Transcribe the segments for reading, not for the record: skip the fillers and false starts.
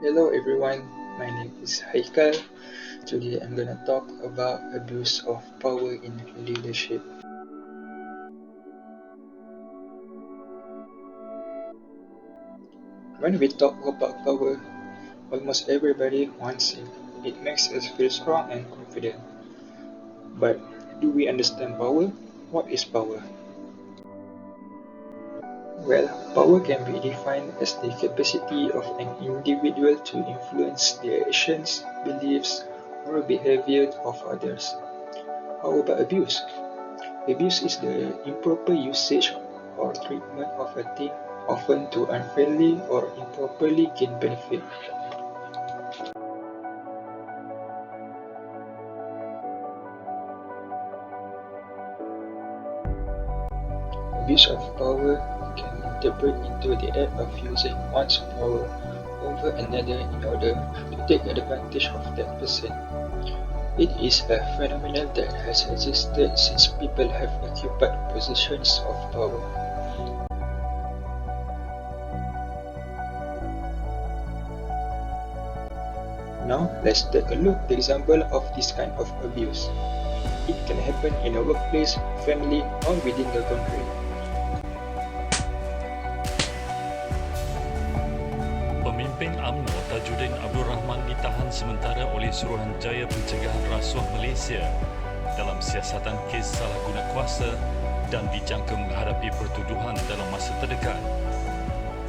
Hello everyone, my name is Haikal. Today I'm gonna talk about abuse of power in leadership. When we talk about power, almost everybody wants it. It makes us feel strong and confident. But do we understand power? What is power? Well, power can be defined as the capacity of an individual to influence the actions, beliefs, or behavior of others. How about abuse? Abuse is the improper usage or treatment of a thing, often to unfairly or improperly gain benefit. Abuse of power can interpret into the act of using one's power over another in order to take advantage of that person. It is a phenomenon that has existed since people have occupied positions of power. Now, let's take a look at the example of this kind of abuse. It can happen in a workplace, family, or within the country. Pemimpin UMNO Tajuddin Abdul Rahman ditahan sementara oleh Suruhanjaya Pencegahan Rasuah Malaysia dalam siasatan kes salah guna kuasa dan dijangka menghadapi pertuduhan dalam masa terdekat.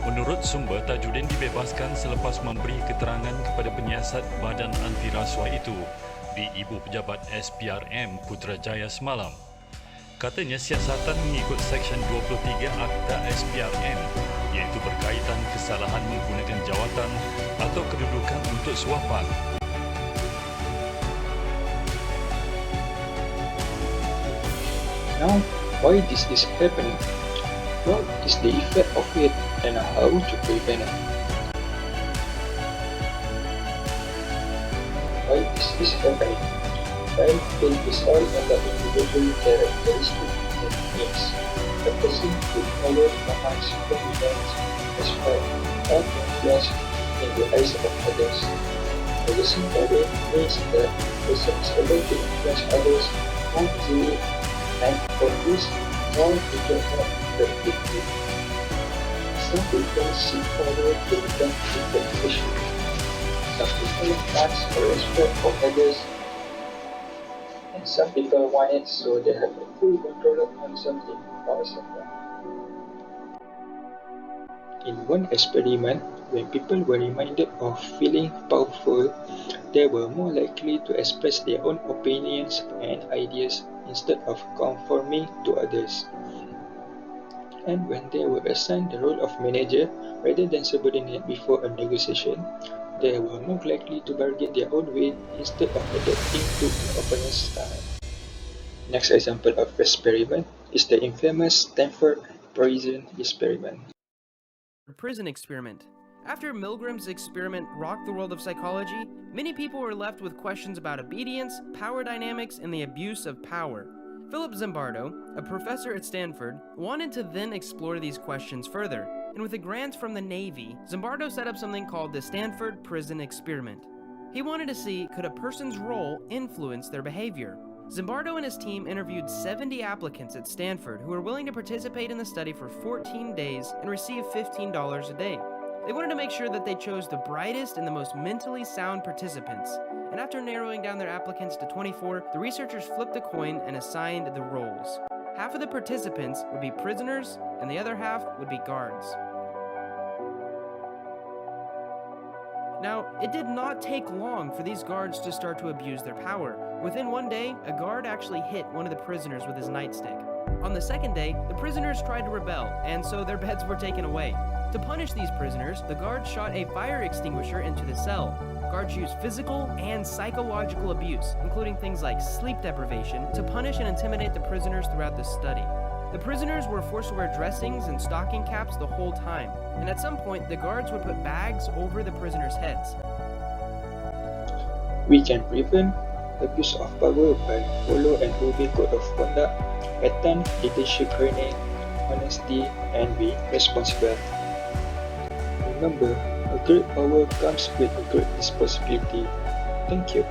Menurut sumber, Tajuddin dibebaskan selepas memberi keterangan kepada penyiasat badan anti rasuah itu di Ibu Pejabat SPRM Putrajaya semalam. Katanya siasatan mengikut Seksyen 23 Akta SPRM iaitu berkaitan kesalahan menggunakan jawatan atau kedudukan untuk suapan. Now, why this is happening? What is the effect of it and how to prevent it? Why this is happening? Well, it is all about individual characteristics and needs. A person with power commands confidence, respect, and influence in the eyes of others. Possessing power means that a person is able to influence others more easily and produce more efficient effectively. Some people seek power to become beneficial. Some people ask for respect from others, and some people want it so they have a full control on something or someone. In one experiment, when people were reminded of feeling powerful, they were more likely to express their own opinions and ideas instead of conforming to others. And when they were assigned the role of manager rather than subordinate before a negotiation, they were more likely to bargain their own way instead of adapting to an opponent's style. Next example of experiment is the infamous Stanford prison experiment. Prison experiment. After Milgram's experiment rocked the world of psychology, many people were left with questions about obedience, power dynamics, and the abuse of power. Philip Zimbardo, a professor at Stanford, wanted to then explore these questions further, and with a grant from the Navy, Zimbardo set up something called the Stanford Prison Experiment. He wanted to see, could a person's role influence their behavior? Zimbardo and his team interviewed 70 applicants at Stanford who were willing to participate in the study for 14 days and receive $15 a day. They wanted to make sure that they chose the brightest and the most mentally sound participants, and after narrowing down their applicants to 24, the researchers flipped a coin and assigned the roles. Half of the participants would be prisoners, and the other half would be guards. Now, it did not take long for these guards to start to abuse their power. Within one day, a guard actually hit one of the prisoners with his nightstick. On the second day, the prisoners tried to rebel, and so their beds were taken away. To punish these prisoners, the guards shot a fire extinguisher into the cell. Guards used physical and psychological abuse, including things like sleep deprivation, to punish and intimidate the prisoners throughout the study. The prisoners were forced to wear dressings and stocking caps the whole time, and at some point, the guards would put bags over the prisoners' heads. We can prevent abuse of power by follow and obey code of conduct, attend leadership training, honesty, and be responsible. remember, a great power comes with a great responsibility. Thank you.